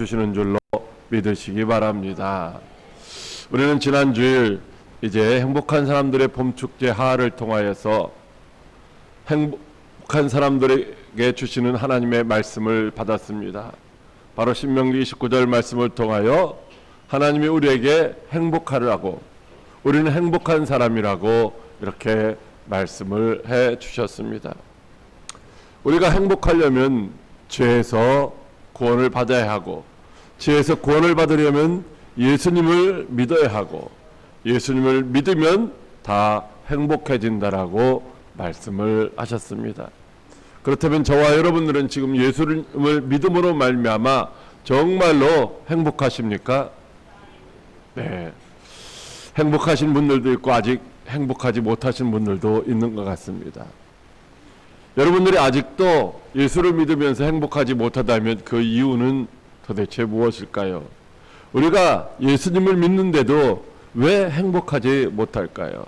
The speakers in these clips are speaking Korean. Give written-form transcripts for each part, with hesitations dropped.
주시는 줄로 믿으시기 바랍니다. 우리는 지난 주일 이제 행복한 사람들의 봄축제 하를 통하여서 행복한 사람들에게 주시는 하나님의 말씀을 받았습니다. 바로 신명기 29절 말씀을 통하여 하나님이 우리에게 행복하라고, 우리는 행복한 사람이라고 이렇게 말씀을 해 주셨습니다. 우리가 행복하려면 죄에서 구원을 받아야 하고, 죄에서 구원을 받으려면 예수님을 믿어야 하고, 예수님을 믿으면 다 행복해진다라고 말씀을 하셨습니다. 그렇다면 저와 여러분들은 지금 예수님을 믿음으로 말미암아 정말로 행복하십니까? 네. 행복하신 분들도 있고 아직 행복하지 못하신 분들도 있는 것 같습니다. 여러분들이 아직도 예수를 믿으면서 행복하지 못하다면 그 이유는 도대체 무엇일까요? 우리가 예수님을 믿는데도 왜 행복하지 못할까요?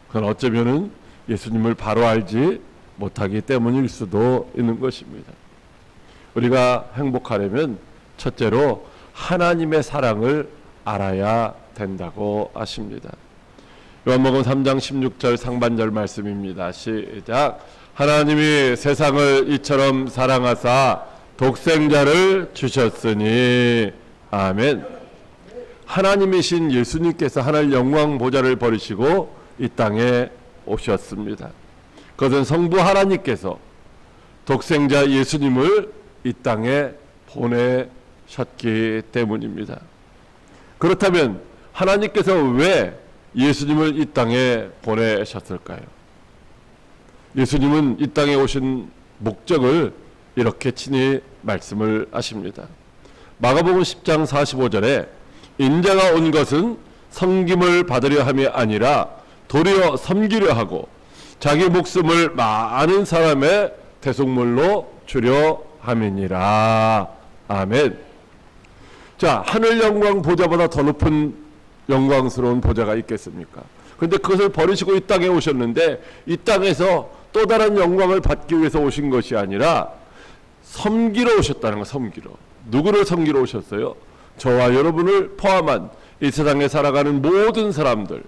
그건 어쩌면은 예수님을 바로 알지 못하기 때문일 수도 있는 것입니다. 우리가 행복하려면 첫째로 하나님의 사랑을 알아야 된다고 하십니다. 요한복음 3장 16절 상반절 말씀입니다. 시작. 하나님이 세상을 이처럼 사랑하사 독생자를 주셨으니. 아멘. 하나님이신 예수님께서 하늘 영광 보좌를 버리시고 이 땅에 오셨습니다. 그것은 성부 하나님께서 독생자 예수님을 이 땅에 보내셨기 때문입니다. 그렇다면 하나님께서 왜 예수님을 이 땅에 보내셨을까요? 예수님은 이 땅에 오신 목적을 이렇게 친히 말씀을 하십니다. 마가복음 10장 45절에 인자가 온 것은 섬김을 받으려 함이 아니라 도리어 섬기려 하고 자기 목숨을 많은 사람의 대속물로 주려 함이니라. 아멘. 자, 하늘 영광 보좌보다 더 높은 영광스러운 보좌가 있겠습니까? 그런데 그것을 버리시고 이 땅에 오셨는데, 이 땅에서 또 다른 영광을 받기 위해서 오신 것이 아니라 섬기러 오셨다는 거. 섬기러. 누구를 섬기러 오셨어요? 저와 여러분을 포함한 이 세상에 살아가는 모든 사람들,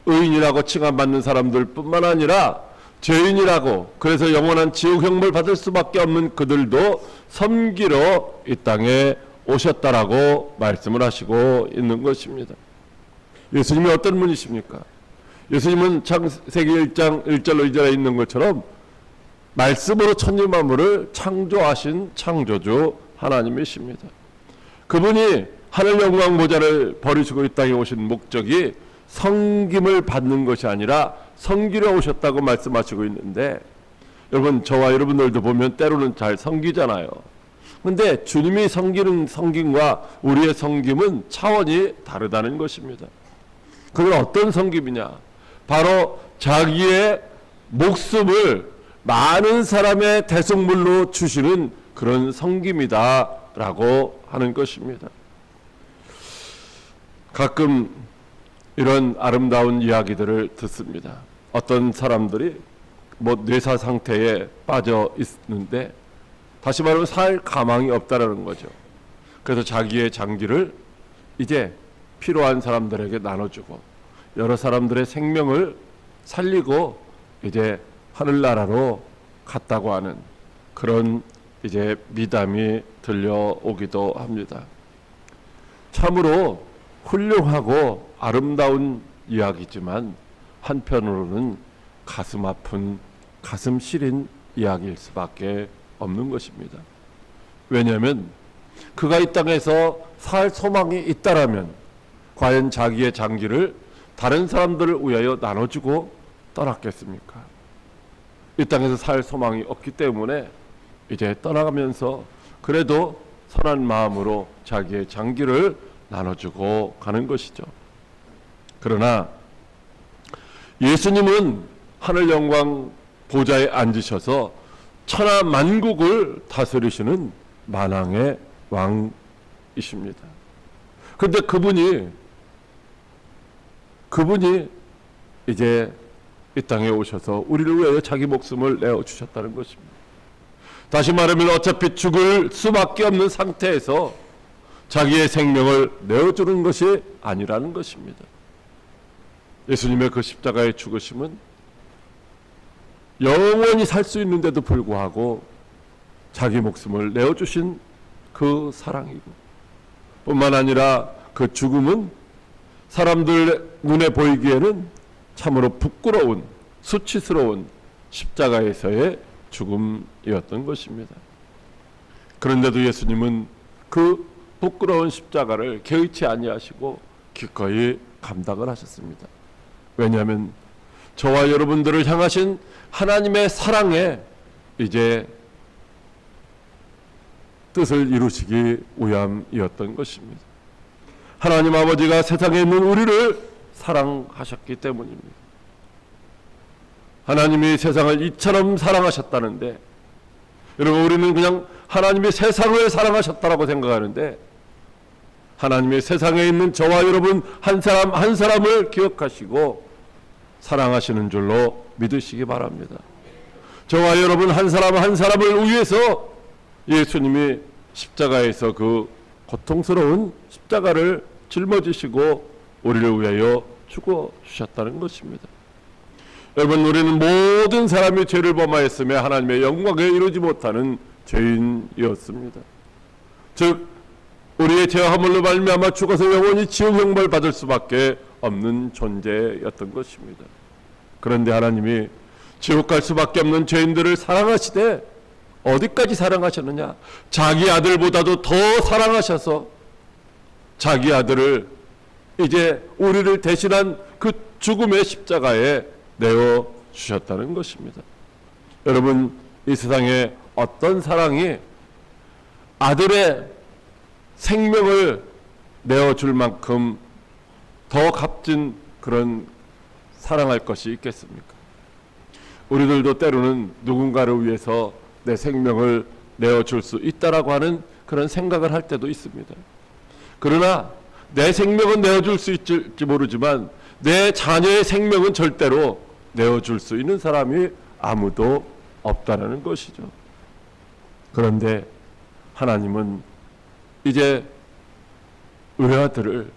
의인이라고 칭함받는 사람들 뿐만 아니라 죄인이라고, 그래서 영원한 지옥형벌 받을 수밖에 없는 그들도 섬기러 이 땅에 오셨다라고 말씀을 하시고 있는 것입니다. 예수님이 어떤 분이십니까? 예수님은 창세기 1장 1절로 2절에 있는 것처럼 말씀으로 천지 만물을 창조하신 창조주 하나님이십니다. 그분이 하늘 영광 보좌를 버리시고 이 땅에 오신 목적이 섬김을 받는 것이 아니라 섬기러 오셨다고 말씀하시고 있는데, 여러분, 저와 여러분들도 보면 때로는 잘 섬기잖아요. 근데 주님이 섬기는 섬김과 우리의 섬김은 차원이 다르다는 것입니다. 그건 어떤 섬김이냐? 바로 자기의 목숨을 많은 사람의 대속물로 주시는 그런 섬김이다라고 하는 것입니다. 가끔 이런 아름다운 이야기들을 듣습니다. 어떤 사람들이 뇌사 상태에 빠져 있는데, 다시 말하면 살 가망이 없다라는 거죠. 그래서 자기의 장기를 이제 필요한 사람들에게 나눠주고 여러 사람들의 생명을 살리고 이제 하늘나라로 갔다고 하는 그런 이제 미담이 들려오기도 합니다. 참으로 훌륭하고 아름다운 이야기지만 한편으로는 가슴 아픈, 가슴 시린 이야기일 수밖에 없는 것입니다. 왜냐하면 그가 이 땅에서 살 소망이 있다라면 과연 자기의 장기를 다른 사람들을 위하여 나눠주고 떠났겠습니까? 이 땅에서 살 소망이 없기 때문에 이제 떠나가면서 그래도 선한 마음으로 자기의 장기를 나눠주고 가는 것이죠. 그러나 예수님은 하늘 영광 보좌에 앉으셔서 천하 만국을 다스리시는 만왕의 왕이십니다. 그런데 그분이 이제 이 땅에 오셔서 우리를 위하여 자기 목숨을 내어주셨다는 것입니다. 다시 말하면 어차피 죽을 수밖에 없는 상태에서 자기의 생명을 내어주는 것이 아니라는 것입니다. 예수님의 그 십자가의 죽으심은 영원히 살 수 있는데도 불구하고 자기 목숨을 내어주신 그 사랑이고, 뿐만 아니라 그 죽음은 사람들 눈에 보이기에는 참으로 부끄러운, 수치스러운 십자가에서의 죽음이었던 것입니다. 그런데도 예수님은 그 부끄러운 십자가를 개의치 아니하시고 기꺼이 감당을 하셨습니다. 왜냐하면 저와 여러분들을 향하신 하나님의 사랑에 이제 뜻을 이루시기 위함이었던 것입니다. 하나님 아버지가 세상에 있는 우리를 사랑하셨기 때문입니다. 하나님이 세상을 이처럼 사랑하셨다는데, 여러분, 우리는 그냥 하나님이 세상을 사랑하셨다라고 생각하는데, 하나님이 세상에 있는 저와 여러분 한 사람 한 사람을 기억하시고 사랑하시는 줄로 믿으시기 바랍니다. 저와 여러분 한 사람 한 사람을 위해서 예수님이 십자가에서 그 고통스러운 십자가를 짊어지시고 우리를 위하여 죽어주셨다는 것입니다. 여러분, 우리는 모든 사람이 죄를 범하였으며 하나님의 영광에 이르지 못하는 죄인이었습니다. 즉 우리의 죄와 허물로 말미암아 죽어서 영원히 지옥 형벌 받을 수밖에 없는 존재였던 것입니다. 그런데 하나님이 지옥 갈 수밖에 없는 죄인들을 사랑하시되 어디까지 사랑하셨느냐? 자기 아들보다도 더 사랑하셔서 자기 아들을 이제 우리를 대신한 그 죽음의 십자가에 내어 주셨다는 것입니다. 여러분, 이 세상에 어떤 사랑이 아들의 생명을 내어줄 만큼 더 값진 그런 사랑할 것이 있겠습니까? 우리들도 때로는 누군가를 위해서 내 생명을 내어줄 수 있다라고 하는 그런 생각을 할 때도 있습니다. 그러나 내 생명은 내어줄 수 있을지 모르지만 내 자녀의 생명은 절대로 내어줄 수 있는 사람이 아무도 없다라는 것이죠. 그런데 하나님은 이제 외아들을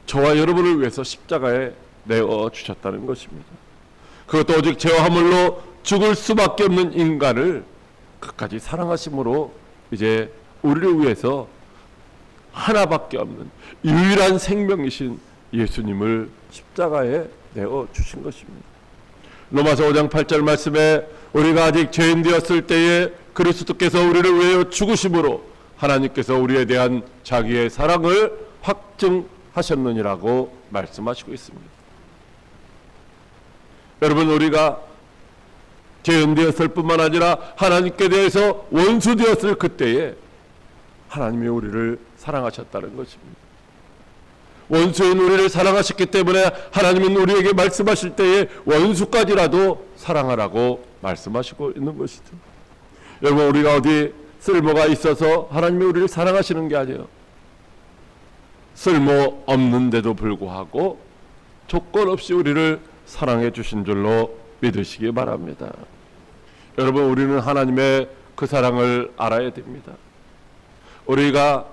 저와 여러분을 위해서 십자가에 내어주셨다는 것입니다. 그것도 오직 죄와 허물로 죽을 수밖에 없는 인간을 끝까지 사랑하심으로 이제 우리를 위해서 하나밖에 없는 유일한 생명이신 예수님을 십자가에 내어주신 것입니다. 로마서 5장 8절 말씀에 우리가 아직 죄인 되었을 때에 그리스도께서 우리를 위하여 죽으심으로 하나님께서 우리에 대한 자기의 사랑을 확증하셨느니라고 말씀하시고 있습니다. 여러분, 우리가 죄인 되었을 뿐만 아니라 하나님께 대해서 원수 되었을 그때에 하나님이 우리를 사랑하셨다는 것입니다. 원수인 우리를 사랑하셨기 때문에 하나님은 우리에게 말씀하실 때에 원수까지라도 사랑하라고 말씀하시고 있는 것이죠. 여러분, 우리가 어디 쓸모가 있어서 하나님이 우리를 사랑하시는 게 아니에요. 쓸모 없는데도 불구하고 조건 없이 우리를 사랑해 주신 줄로 믿으시기 바랍니다. 여러분, 우리는 하나님의 그 사랑을 알아야 됩니다. 우리가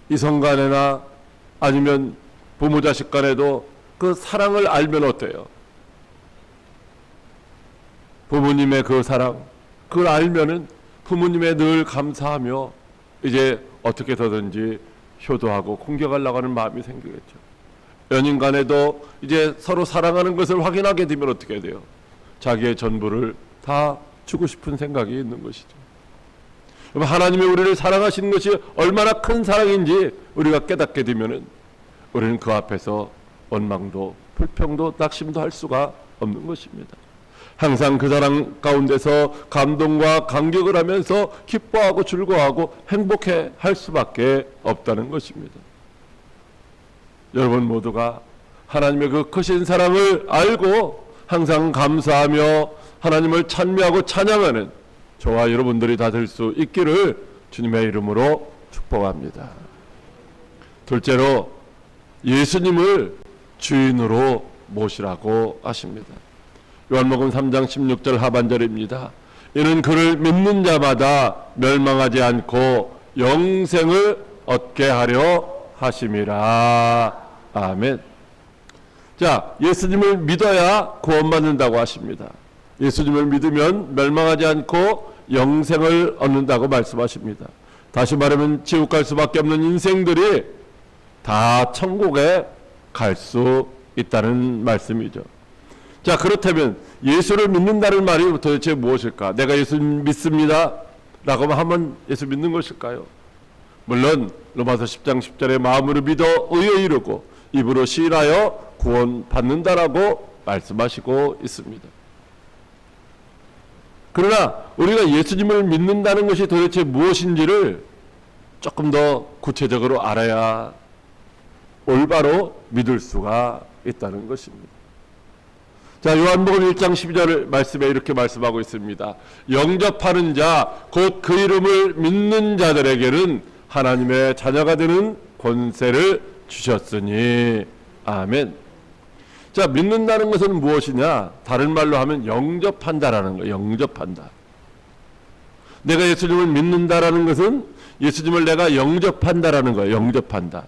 이성 간에나 아니면 부모 자식 간에도 그 사랑을 알면 어때요? 부모님의 그 사랑, 그걸 알면은 부모님에 늘 감사하며 이제 어떻게 더든지 효도하고 공격하려고 하는 마음이 생기겠죠. 연인 간에도 이제 서로 사랑하는 것을 확인하게 되면 어떻게 돼요? 자기의 전부를 다 주고 싶은 생각이 있는 것이죠. 하나님이 우리를 사랑하시는 것이 얼마나 큰 사랑인지 우리가 깨닫게 되면은 우리는 그 앞에서 원망도 불평도 낙심도 할 수가 없는 것입니다. 항상 그 사랑 가운데서 감동과 감격을 하면서 기뻐하고 즐거워하고 행복해 할 수밖에 없다는 것입니다. 여러분 모두가 하나님의 그 크신 사랑을 알고 항상 감사하며 하나님을 찬미하고 찬양하는 저와 여러분들이 다 될 수 있기를 주님의 이름으로 축복합니다. 둘째로 예수님을 주인으로 모시라고 하십니다. 요한복음 3장 16절 하반절입니다. 이는 그를 믿는 자마다 멸망하지 않고 영생을 얻게 하려 하심이라. 아멘. 자, 예수님을 믿어야 구원받는다고 하십니다. 예수님을 믿으면 멸망하지 않고 영생을 얻는다고 말씀하십니다. 다시 말하면 지옥 갈 수밖에 없는 인생들이 다 천국에 갈 수 있다는 말씀이죠. 자, 그렇다면 예수를 믿는다는 말이 도대체 무엇일까? 내가 예수 믿습니다 라고 하면 예수 믿는 것일까요? 물론 로마서 10장 10절에 마음으로 믿어 의에 이르고 입으로 시인하여 구원 받는다라고 말씀하시고 있습니다. 그러나 우리가 예수님을 믿는다는 것이 도대체 무엇인지를 조금 더 구체적으로 알아야 올바로 믿을 수가 있다는 것입니다. 자, 요한복음 1장 12절 말씀에 이렇게 말씀하고 있습니다. 영접하는 자, 곧 그 이름을 믿는 자들에게는 하나님의 자녀가 되는 권세를 주셨으니. 아멘. 자, 믿는다는 것은 무엇이냐? 다른 말로 하면 영접한다라는 거예요. 영접한다. 내가 예수님을 믿는다라는 것은 예수님을 내가 영접한다라는 거예요. 영접한다.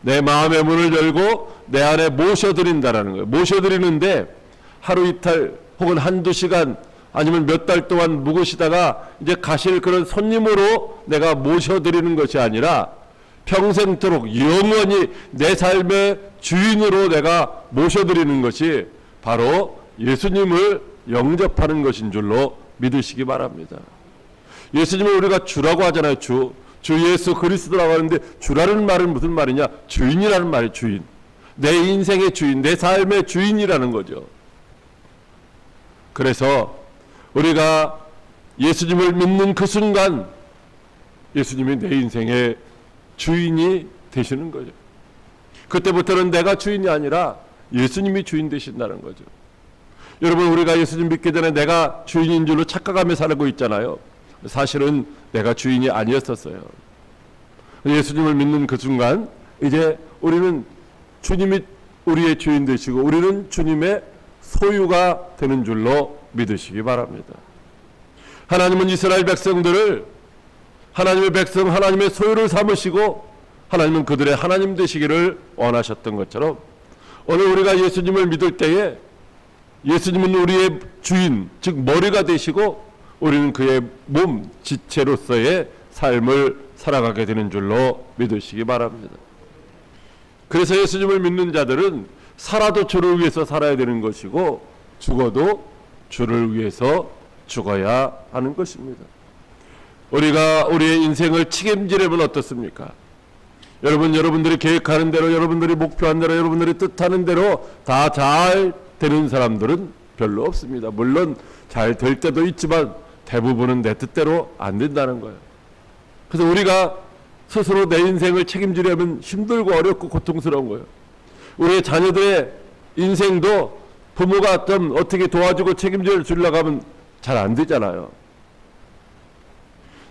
내 마음의 문을 열고 내 안에 모셔드린다라는 거예요. 모셔드리는데 하루 이틀 혹은 한두 시간 아니면 몇 달 동안 묵으시다가 이제 가실 그런 손님으로 내가 모셔드리는 것이 아니라 평생토록 영원히 내 삶의 주인으로 내가 모셔드리는 것이 바로 예수님을 영접하는 것인 줄로 믿으시기 바랍니다. 예수님을 우리가 주라고 하잖아요. 주 예수 그리스도라고 하는데 주라는 말은 무슨 말이냐? 주인이라는 말이에요. 주인. 내 인생의 주인, 내 삶의 주인이라는 거죠. 그래서 우리가 예수님을 믿는 그 순간 예수님이 내 인생의 주인이 되시는 거죠. 그때부터는 내가 주인이 아니라 예수님이 주인 되신다는 거죠. 여러분, 우리가 예수님 믿기 전에 내가 주인인 줄로 착각하며 살고 있잖아요. 사실은 내가 주인이 아니었었어요. 예수님을 믿는 그 순간 이제 우리는 주님이 우리의 주인 되시고 우리는 주님의 소유가 되는 줄로 믿으시기 바랍니다. 하나님은 이스라엘 백성들을 하나님의 백성, 하나님의 소유를 삼으시고 하나님은 그들의 하나님 되시기를 원하셨던 것처럼 오늘 우리가 예수님을 믿을 때에 예수님은 우리의 주인, 즉 머리가 되시고 우리는 그의 몸, 지체로서의 삶을 살아가게 되는 줄로 믿으시기 바랍니다. 그래서 예수님을 믿는 자들은 살아도 주를 위해서 살아야 되는 것이고 죽어도 주를 위해서 죽어야 하는 것입니다. 우리가 우리의 인생을 책임지려면 어떻습니까? 여러분들이 계획하는 대로, 여러분들이 목표한 대로, 여러분들이 뜻하는 대로 다 잘 되는 사람들은 별로 없습니다. 물론 잘 될 때도 있지만 대부분은 내 뜻대로 안 된다는 거예요. 그래서 우리가 스스로 내 인생을 책임지려면 힘들고 어렵고 고통스러운 거예요. 우리의 자녀들의 인생도 부모가 좀 어떻게 도와주고 책임져 주려고 하면 잘 안 되잖아요.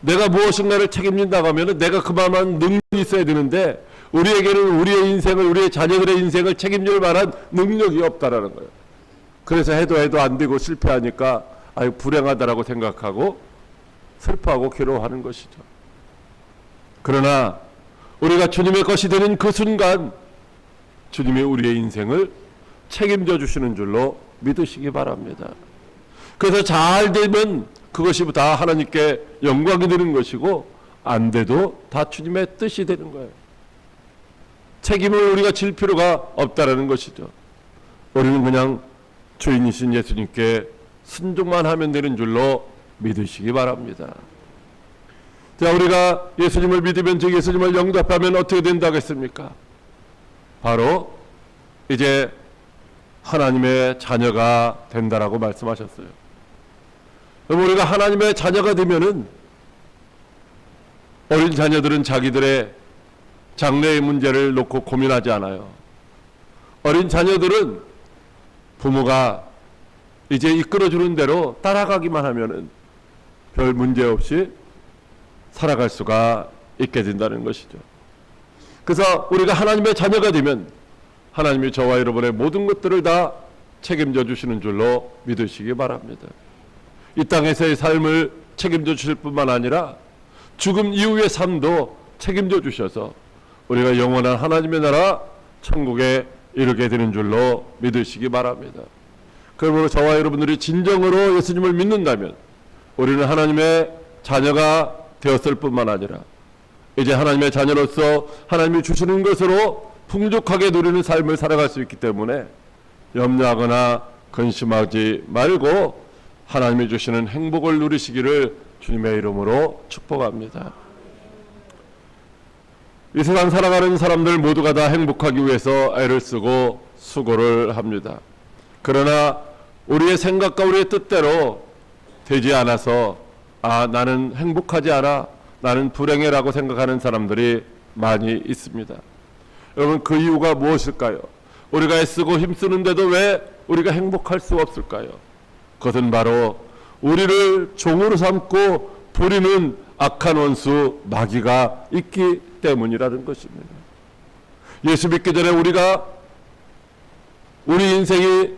내가 무엇인가를 책임진다고 하면 내가 그만한 능력이 있어야 되는데 우리에게는 우리의 인생을, 우리의 자녀들의 인생을 책임질 만한 능력이 없다라는 거예요. 그래서 해도 안 되고 실패하니까 아유 불행하다라고 생각하고 슬퍼하고 괴로워하는 것이죠. 그러나 우리가 주님의 것이 되는 그 순간 주님이 우리의 인생을 책임져 주시는 줄로 믿으시기 바랍니다. 그래서 잘 되면 그것이 다 하나님께 영광이 되는 것이고 안 돼도 다 주님의 뜻이 되는 거예요. 책임을 우리가 질 필요가 없다라는 것이죠. 우리는 그냥 주인이신 예수님께 순종만 하면 되는 줄로 믿으시기 바랍니다. 자, 우리가 예수님을 믿으면, 즉 예수님을 영접하면 어떻게 된다겠습니까? 바로 이제 하나님의 자녀가 된다라고 말씀하셨어요. 그럼 우리가 하나님의 자녀가 되면은 어린 자녀들은 자기들의 장래의 문제를 놓고 고민하지 않아요. 어린 자녀들은 부모가 이제 이끌어주는 대로 따라가기만 하면은 별 문제 없이 살아갈 수가 있게 된다는 것이죠. 그래서 우리가 하나님의 자녀가 되면 하나님이 저와 여러분의 모든 것들을 다 책임져 주시는 줄로 믿으시기 바랍니다. 이 땅에서의 삶을 책임져 주실 뿐만 아니라 죽음 이후의 삶도 책임져 주셔서 우리가 영원한 하나님의 나라 천국에 이르게 되는 줄로 믿으시기 바랍니다. 그러므로 저와 여러분들이 진정으로 예수님을 믿는다면 우리는 하나님의 자녀가 되었을 뿐만 아니라 이제 하나님의 자녀로서 하나님이 주시는 것으로 풍족하게 누리는 삶을 살아갈 수 있기 때문에 염려하거나 근심하지 말고 하나님이 주시는 행복을 누리시기를 주님의 이름으로 축복합니다. 이 세상 살아가는 사람들 모두가 다 행복하기 위해서 애를 쓰고 수고를 합니다. 그러나 우리의 생각과 우리의 뜻대로 되지 않아서 나는 행복하지 않아, 나는 불행해라고 생각하는 사람들이 많이 있습니다. 여러분, 그 이유가 무엇일까요? 우리가 애쓰고 힘쓰는데도 왜 우리가 행복할 수 없을까요? 그것은 바로 우리를 종으로 삼고 부리는 악한 원수 마귀가 있기 때문이라는 것입니다. 예수 믿기 전에 우리가 우리 인생이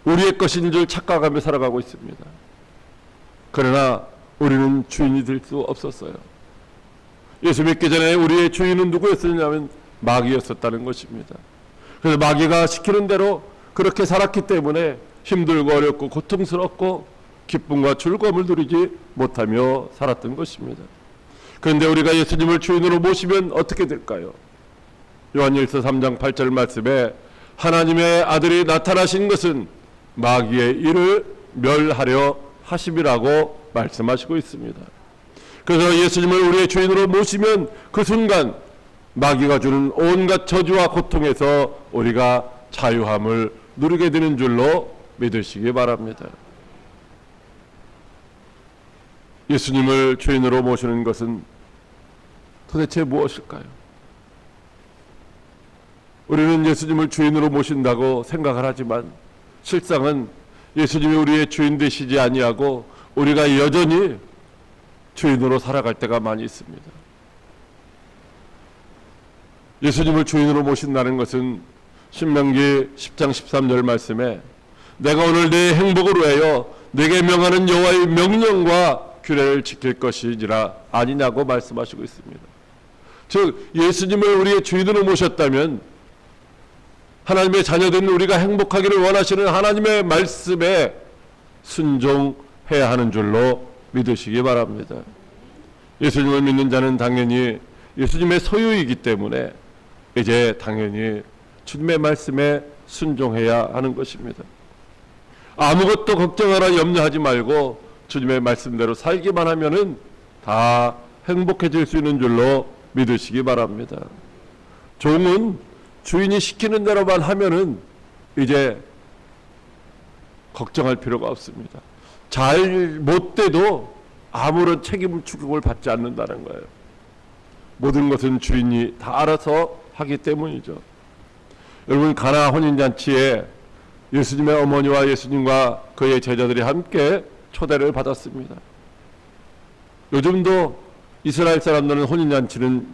우리의 것인 줄 착각하며 살아가고 있습니다. 그러나 우리는 주인이 될 수 없었어요. 예수 믿기 전에 우리의 주인은 누구였었냐면 마귀였었다는 것입니다. 그래서 마귀가 시키는 대로 그렇게 살았기 때문에 힘들고 어렵고 고통스럽고 기쁨과 즐거움을 누리지 못하며 살았던 것입니다. 그런데 우리가 예수님을 주인으로 모시면 어떻게 될까요? 요한일서 3장 8절 말씀에 하나님의 아들이 나타나신 것은 마귀의 일을 멸하려 하심이라고 말씀하시고 있습니다. 그래서 예수님을 우리의 주인으로 모시면 그 순간 마귀가 주는 온갖 저주와 고통에서 우리가 자유함을 누리게 되는 줄로 믿으시기 바랍니다. 예수님을 주인으로 모시는 것은 도대체 무엇일까요? 우리는 예수님을 주인으로 모신다고 생각을 하지만 실상은 예수님이 우리의 주인 되시지 아니하고 우리가 여전히 주인으로 살아갈 때가 많이 있습니다. 예수님을 주인으로 모신다는 것은 신명기 10장 13절 말씀에 내가 오늘 내 행복을 위하여 내게 명하는 여호와의 명령과 규례를 지킬 것이니라 아니냐고 말씀하시고 있습니다. 즉 예수님을 우리의 주인으로 모셨다면 하나님의 자녀된 우리가 행복하기를 원하시는 하나님의 말씀에 순종해야 하는 줄로 믿으시기 바랍니다. 예수님을 믿는 자는 당연히 예수님의 소유이기 때문에 이제 당연히 주님의 말씀에 순종해야 하는 것입니다. 아무것도 걱정하라 염려하지 말고 주님의 말씀대로 살기만 하면은 다 행복해질 수 있는 줄로 믿으시기 바랍니다. 종은 주인이 시키는 대로만 하면은 이제 걱정할 필요가 없습니다. 잘 못돼도 아무런 책임 추궁을 받지 않는다는 거예요. 모든 것은 주인이 다 알아서 하기 때문이죠. 여러분, 가나 혼인잔치에 예수님의 어머니와 예수님과 그의 제자들이 함께 초대를 받았습니다. 요즘도 이스라엘 사람들은 혼인잔치는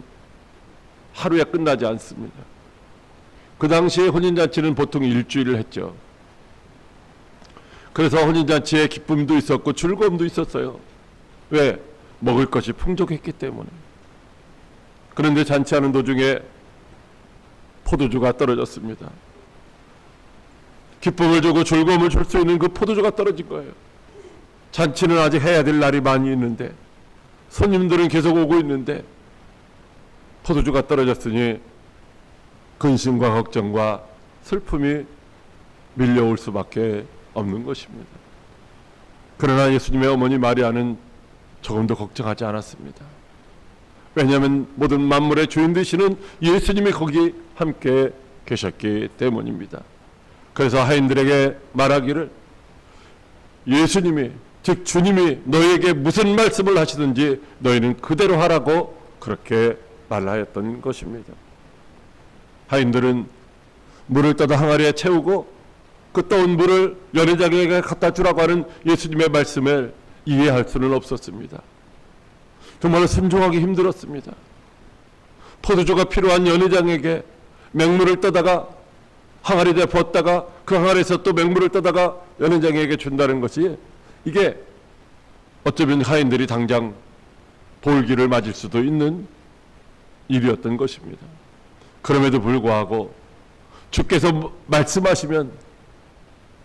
하루에 끝나지 않습니다. 그 당시에 혼인잔치는 보통 일주일을 했죠. 그래서 혼인잔치에 기쁨도 있었고 즐거움도 있었어요. 왜? 먹을 것이 풍족했기 때문에. 그런데 잔치하는 도중에 포도주가 떨어졌습니다. 기쁨을 주고 즐거움을 줄 수 있는 그 포도주가 떨어진 거예요. 잔치는 아직 해야 될 날이 많이 있는데 손님들은 계속 오고 있는데 포도주가 떨어졌으니 근심과 걱정과 슬픔이 밀려올 수밖에 없는 것입니다. 그러나 예수님의 어머니 마리아는 조금도 걱정하지 않았습니다. 왜냐하면 모든 만물의 주인 되시는 예수님이 거기 함께 계셨기 때문입니다. 그래서 하인들에게 말하기를 예수님이 즉 주님이 너희에게 무슨 말씀을 하시든지 너희는 그대로 하라고 그렇게 말하였던 것입니다. 하인들은 물을 떠다 항아리에 채우고 그 떠온 물을 연회장에게 갖다 주라고 하는 예수님의 말씀을 이해할 수는 없었습니다. 정말 순종하기 힘들었습니다. 포도주가 필요한 연회장에게 맹물을 떠다가 항아리에 붓다가 그 항아리에서 또 맹물을 떠다가 연회장에게 준다는 것이 이게 어쩌면 하인들이 당장 볼기를 맞을 수도 있는 일이었던 것입니다. 그럼에도 불구하고 주께서 말씀하시면,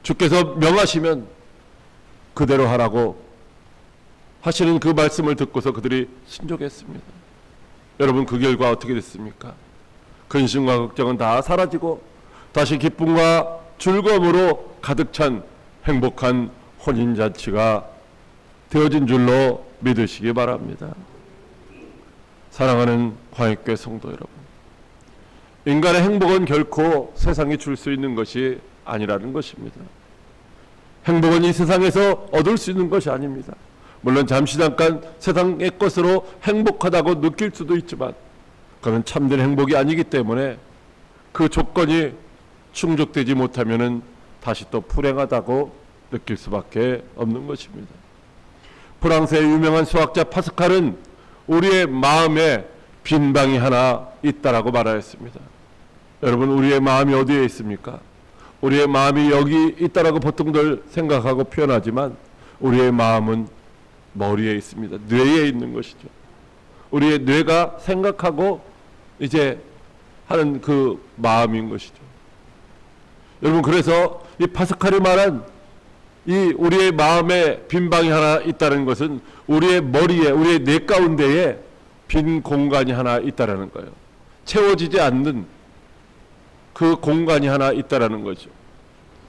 주께서 명하시면 그대로 하라고 하시는 그 말씀을 듣고서 그들이 순종했습니다. 여러분, 그 결과 어떻게 됐습니까? 근심과 걱정은 다 사라지고 다시 기쁨과 즐거움으로 가득 찬 행복한 혼인잔치가 되어진 줄로 믿으시기 바랍니다. 사랑하는 광역교회 성도 여러분, 인간의 행복은 결코 세상이 줄 수 있는 것이 아니라는 것입니다. 행복은 이 세상에서 얻을 수 있는 것이 아닙니다. 물론 잠시 잠깐 세상의 것으로 행복하다고 느낄 수도 있지만 그건 참된 행복이 아니기 때문에 그 조건이 충족되지 못하면은 다시 또 불행하다고 느낄 수밖에 없는 것입니다. 프랑스의 유명한 수학자 파스칼은 우리의 마음에 빈 방이 하나 있다라고 말하였습니다. 여러분, 우리의 마음이 어디에 있습니까? 우리의 마음이 여기 있다라고 보통들 생각하고 표현하지만 우리의 마음은 머리에 있습니다. 뇌에 있는 것이죠. 우리의 뇌가 생각하고 이제 하는 그 마음인 것이죠. 여러분, 그래서 이 파스칼이 말한 이 우리의 마음에 빈 방이 하나 있다는 것은 우리의 머리에, 우리의 뇌 가운데에 빈 공간이 하나 있다라는 거예요. 채워지지 않는 그 공간이 하나 있다라는 거죠.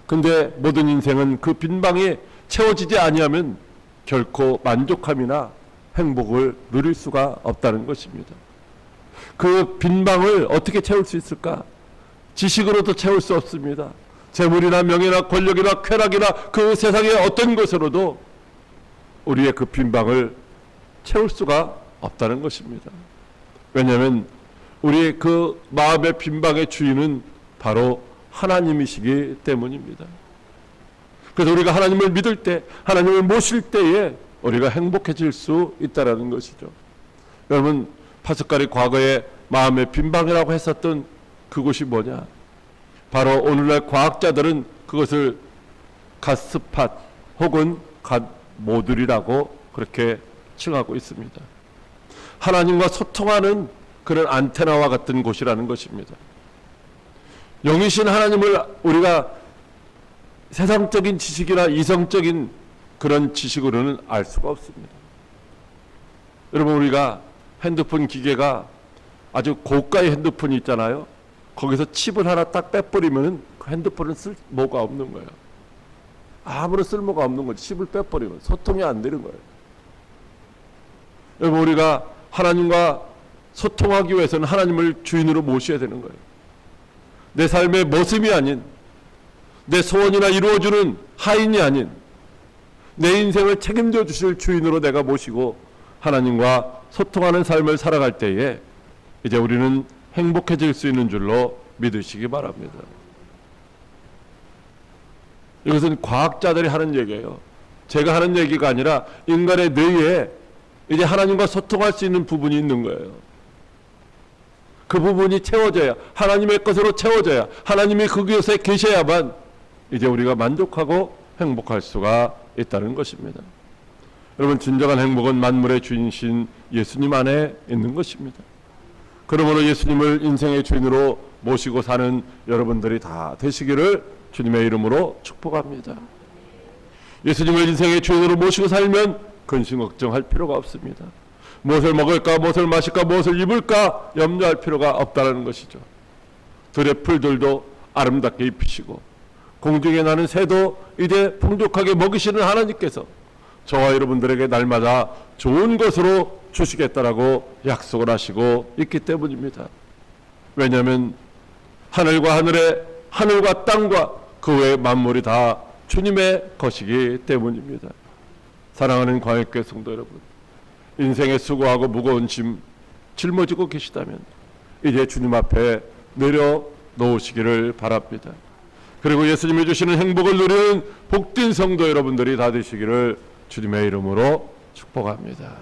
근데 모든 인생은 그 빈 방이 채워지지 아니하면 결코 만족함이나 행복을 누릴 수가 없다는 것입니다. 그 빈 방을 어떻게 채울 수 있을까? 지식으로도 채울 수 없습니다. 재물이나 명예나 권력이나 쾌락이나 그 세상의 어떤 것으로도 우리의 그 빈 방을 채울 수가 없다는 것입니다. 왜냐하면 우리의 그 마음의 빈 방의 주인은 바로 하나님이시기 때문입니다. 그래서 우리가 하나님을 믿을 때, 하나님을 모실 때에 우리가 행복해질 수 있다는 것이죠. 여러분, 파스칼이 과거에 마음의 빈방이라고 했었던 그곳이 뭐냐? 바로 오늘날 과학자들은 그것을 갓스팟 혹은 갓모듈이라고 그렇게 칭하고 있습니다. 하나님과 소통하는 그런 안테나와 같은 곳이라는 것입니다. 영이신 하나님을 우리가 세상적인 지식이나 이성적인 그런 지식으로는 알 수가 없습니다. 여러분, 우리가 핸드폰 기계가 아주 고가의 핸드폰이 있잖아요. 거기서 칩을 하나 딱 빼버리면 그 핸드폰은 쓸모가 없는 거예요. 아무런 쓸모가 없는 거죠. 칩을 빼버리면 소통이 안 되는 거예요. 여러분, 우리가 하나님과 소통하기 위해서는 하나님을 주인으로 모셔야 되는 거예요. 내 삶의 모습이 아닌, 내 소원이나 이루어주는 하인이 아닌 내 인생을 책임져 주실 주인으로 내가 모시고 하나님과 소통하는 삶을 살아갈 때에 이제 우리는 행복해질 수 있는 줄로 믿으시기 바랍니다. 이것은 과학자들이 하는 얘기예요. 제가 하는 얘기가 아니라 인간의 뇌에 이제 하나님과 소통할 수 있는 부분이 있는 거예요. 그 부분이 채워져야, 하나님의 것으로 채워져야, 하나님이 그곳에 계셔야만 이제 우리가 만족하고 행복할 수가 있다는 것입니다. 여러분, 진정한 행복은 만물의 주인이신 예수님 안에 있는 것입니다. 그러므로 예수님을 인생의 주인으로 모시고 사는 여러분들이 다 되시기를 주님의 이름으로 축복합니다. 예수님을 인생의 주인으로 모시고 살면 근심 걱정할 필요가 없습니다. 무엇을 먹을까, 무엇을 마실까, 무엇을 입을까 염려할 필요가 없다는 것이죠. 들의 풀들도 아름답게 입히시고 공중에 나는 새도 이제 풍족하게 먹이시는 하나님께서 저와 여러분들에게 날마다 좋은 것으로 주시겠다라고 약속을 하시고 있기 때문입니다. 왜냐하면 하늘과 땅과 그 외의 만물이 다 주님의 것이기 때문입니다. 사랑하는 광역교회 성도 여러분, 인생의 수고하고 무거운 짐 짊어지고 계시다면 이제 주님 앞에 내려놓으시기를 바랍니다. 그리고 예수님이 주시는 행복을 누리는 복된 성도 여러분들이 다 되시기를 주님의 이름으로 축복합니다.